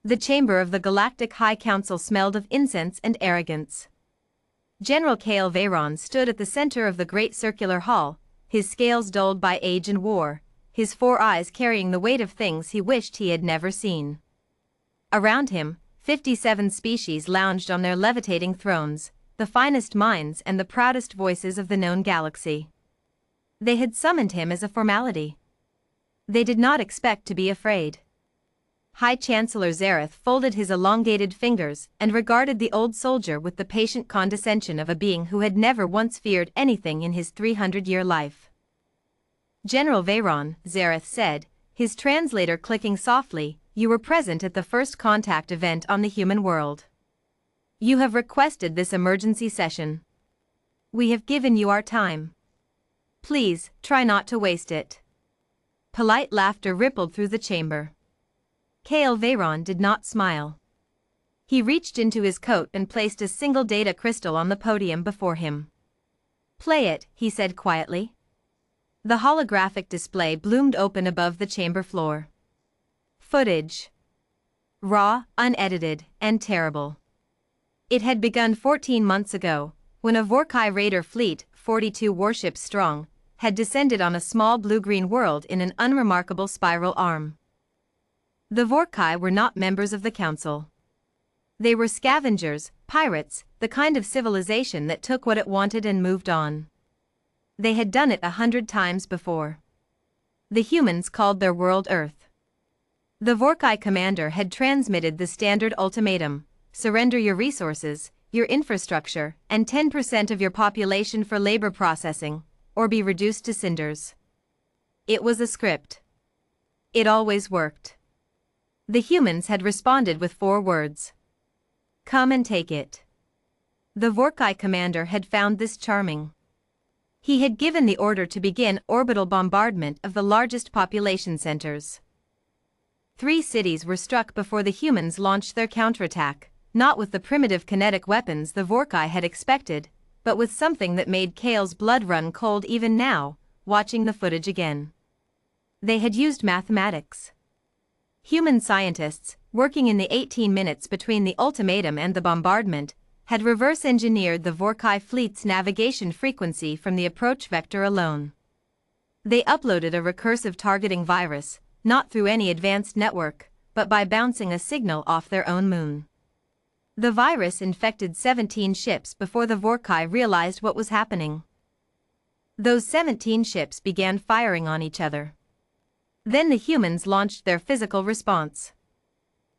The chamber of the Galactic High Council smelled of incense and arrogance. General Kale Veyron stood at the center of the great circular hall, his scales dulled by age and war, his 4 eyes carrying the weight of things he wished he had never seen. Around him, 57 species lounged on their levitating thrones, the finest minds and the proudest voices of the known galaxy. They had summoned him as a formality. They did not expect to be afraid. High Chancellor Zareth folded his elongated fingers and regarded the old soldier with the patient condescension of a being who had never once feared anything in his 300-year life. General Veyron, Zareth said, his translator clicking softly, you were present at the first contact event on the human world. You have requested this emergency session. We have given you our time. Please, try not to waste it. Polite laughter rippled through the chamber. Kale Veyron did not smile. He reached into his coat and placed a single data crystal on the podium before him. Play it, he said quietly. The holographic display bloomed open above the chamber floor. Footage. Raw, unedited, and terrible. It had begun 14 months ago, when a Vorkai raider fleet, 42 warships strong, had descended on a small blue-green world in an unremarkable spiral arm. The Vorkai were not members of the Council. They were scavengers, pirates, the kind of civilization that took what it wanted and moved on. They had done it 100 times before. The humans called their world Earth. The Vorkai commander had transmitted the standard ultimatum: surrender your resources, your infrastructure, and 10% of your population for labor processing, or be reduced to cinders. It was a script. It always worked. The humans had responded with 4 words. Come and take it. The Vorkai commander had found this charming. He had given the order to begin orbital bombardment of the largest population centers. 3 cities were struck before the humans launched their counterattack, not with the primitive kinetic weapons the Vorkai had expected, but with something that made Kale's blood run cold even now, watching the footage again. They had used mathematics. Human scientists, working in the 18 minutes between the ultimatum and the bombardment, had reverse-engineered the Vorkai fleet's navigation frequency from the approach vector alone. They uploaded a recursive targeting virus, not through any advanced network, but by bouncing a signal off their own moon. The virus infected 17 ships before the Vorkai realized what was happening. Those 17 ships began firing on each other. Then the humans launched their physical response.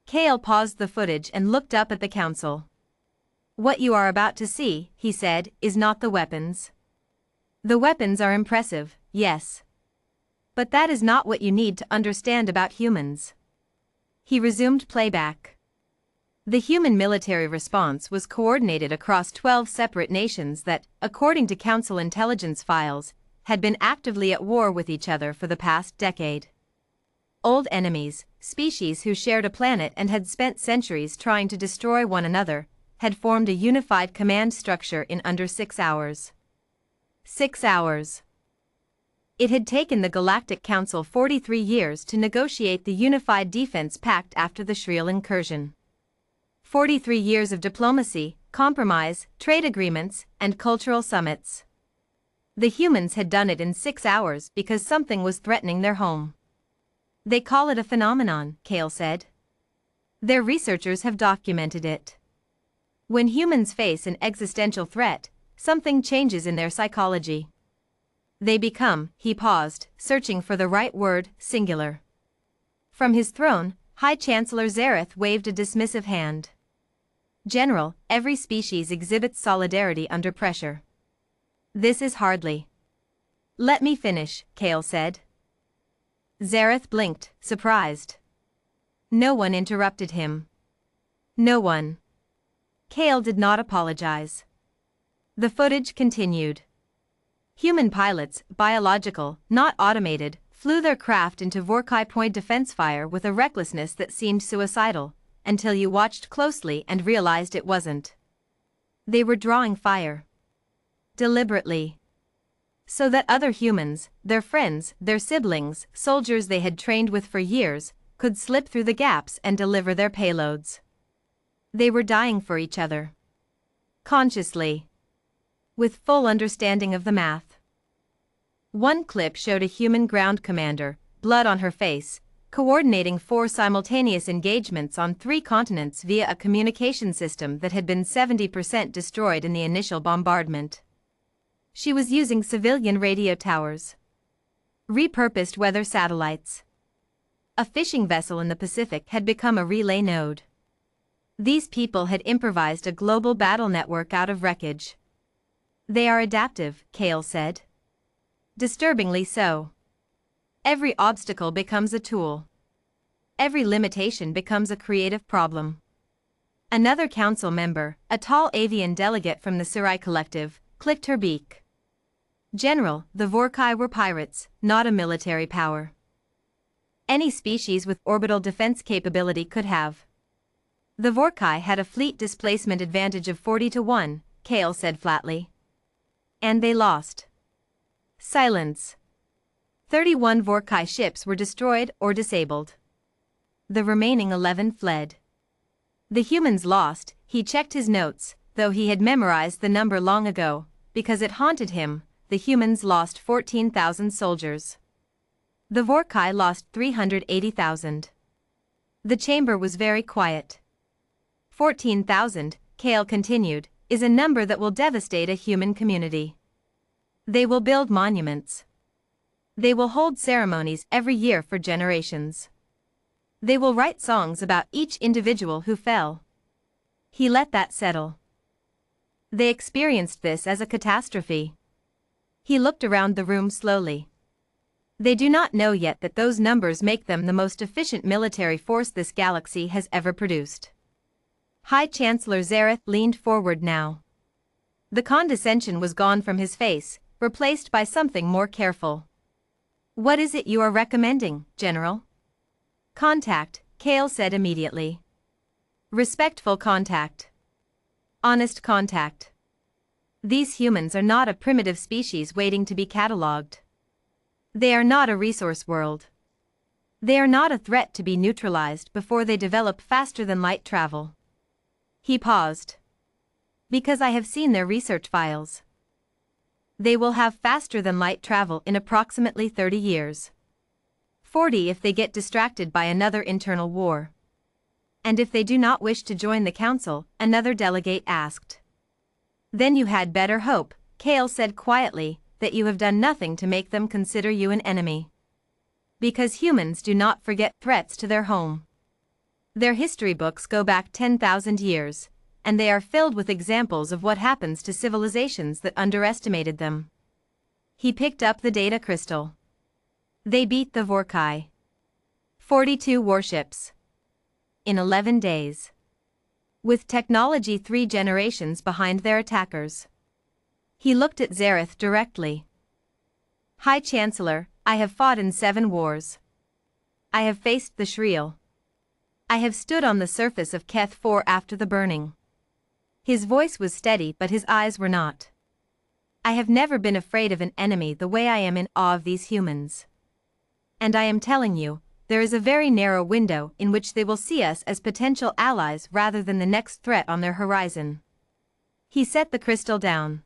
Kale paused the footage and looked up at the council. What you are about to see, he said, is not the weapons. The weapons are impressive, yes. But that is not what you need to understand about humans. He resumed playback. The human military response was coordinated across 12 separate nations that, according to Council intelligence files, had been actively at war with each other for the past decade. Old enemies, species who shared a planet and had spent centuries trying to destroy one another, had formed a unified command structure in under 6 hours. 6 hours. It had taken the Galactic Council 43 years to negotiate the Unified Defense Pact after the Shriel incursion. 43 years of diplomacy, compromise, trade agreements, and cultural summits. The humans had done it in 6 hours because something was threatening their home. They call it a phenomenon, Kale said. Their researchers have documented it. When humans face an existential threat, something changes in their psychology. They become, he paused, searching for the right word, singular. From his throne, High Chancellor Zareth waved a dismissive hand. General, every species exhibits solidarity under pressure. This is hardly. Let me finish, Kale said. Zareth blinked, surprised. No one interrupted him. No one. Kale did not apologize. The footage continued. Human pilots, biological, not automated, flew their craft into Vorkai point defense fire with a recklessness that seemed suicidal, until you watched closely and realized it wasn't. They were drawing fire. Deliberately. So that other humans, their friends, their siblings, soldiers they had trained with for years, could slip through the gaps and deliver their payloads. They were dying for each other. Consciously. With full understanding of the math. One clip showed a human ground commander, blood on her face, coordinating 4 simultaneous engagements on 3 continents via a communication system that had been 70% destroyed in the initial bombardment. She was using civilian radio towers. Repurposed weather satellites. A fishing vessel in the Pacific had become a relay node. These people had improvised a global battle network out of wreckage. They are adaptive, Kale said. Disturbingly so. Every obstacle becomes a tool. Every limitation becomes a creative problem. Another council member, a tall avian delegate from the Surai Collective, clicked her beak. General, the Vorkai were pirates, not a military power. Any species with orbital defense capability could have. The Vorkai had a fleet displacement advantage of 40-1, Kale said flatly. And they lost. Silence. 31 Vorkai ships were destroyed or disabled. The remaining 11 fled. The humans lost, he checked his notes, though he had memorized the number long ago, because it haunted him. The humans lost 14,000 soldiers. The Vorkai lost 380,000. The chamber was very quiet. 14,000, Kale continued, is a number that will devastate a human community. They will build monuments. They will hold ceremonies every year for generations. They will write songs about each individual who fell. He let that settle. They experienced this as a catastrophe. He looked around the room slowly. They do not know yet that those numbers make them the most efficient military force this galaxy has ever produced. High Chancellor Zareth leaned forward now. The condescension was gone from his face, replaced by something more careful. What is it you are recommending, General? Contact, Kale said immediately. Respectful contact. Honest contact. These humans are not a primitive species waiting to be catalogued. They are not a resource world. They are not a threat to be neutralized before they develop faster than light travel. He paused. Because I have seen their research files. They will have faster than light travel in approximately 30 years. 40 if they get distracted by another internal war. And if they do not wish to join the council, another delegate asked. Then you had better hope, Kale said quietly, that you have done nothing to make them consider you an enemy. Because humans do not forget threats to their home. Their history books go back 10,000 years, and they are filled with examples of what happens to civilizations that underestimated them. He picked up the data crystal. They beat the Vorkai. 42 warships. In 11 days. With technology 3 generations behind their attackers. He looked at Zareth directly. High Chancellor, I have fought in 7 wars. I have faced the Shriel. I have stood on the surface of Keth 4 after the burning. His voice was steady but his eyes were not. I have never been afraid of an enemy the way I am in awe of these humans. And I am telling you, there is a very narrow window in which they will see us as potential allies rather than the next threat on their horizon. He set the crystal down.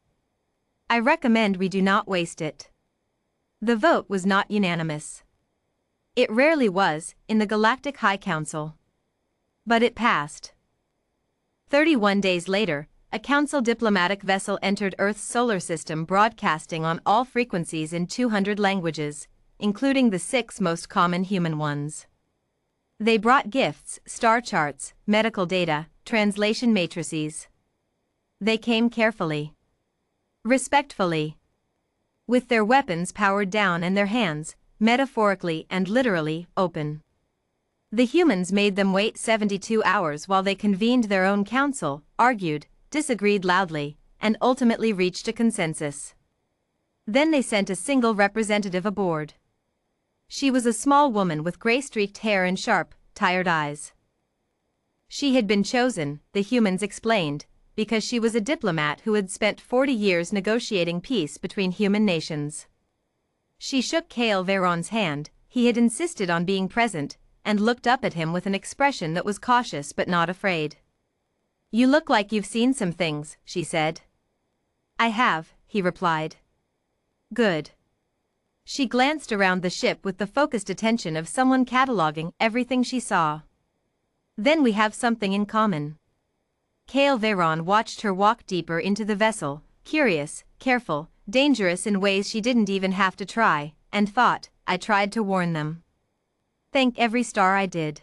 I recommend we do not waste it. The vote was not unanimous. It rarely was, in the Galactic High Council. But it passed. 31 days later, a council diplomatic vessel entered Earth's solar system broadcasting on all frequencies in 200 languages, including the 6 most common human ones. They brought gifts, star charts, medical data, translation matrices. They came carefully. Respectfully. With their weapons powered down and their hands, metaphorically and literally, open. The humans made them wait 72 hours while they convened their own council, argued, disagreed loudly, and ultimately reached a consensus. Then they sent a single representative aboard. She was a small woman with gray-streaked hair and sharp, tired eyes. She had been chosen, the humans explained, because she was a diplomat who had spent 40 years negotiating peace between human nations. She shook Kale Veron's hand, he had insisted on being present, and looked up at him with an expression that was cautious but not afraid. "You look like you've seen some things," she said. "I have," he replied. "Good." She glanced around the ship with the focused attention of someone cataloging everything she saw. "Then we have something in common." Kale Veyron watched her walk deeper into the vessel, curious, careful, dangerous in ways she didn't even have to try, and thought, "I tried to warn them. Thank every star I did."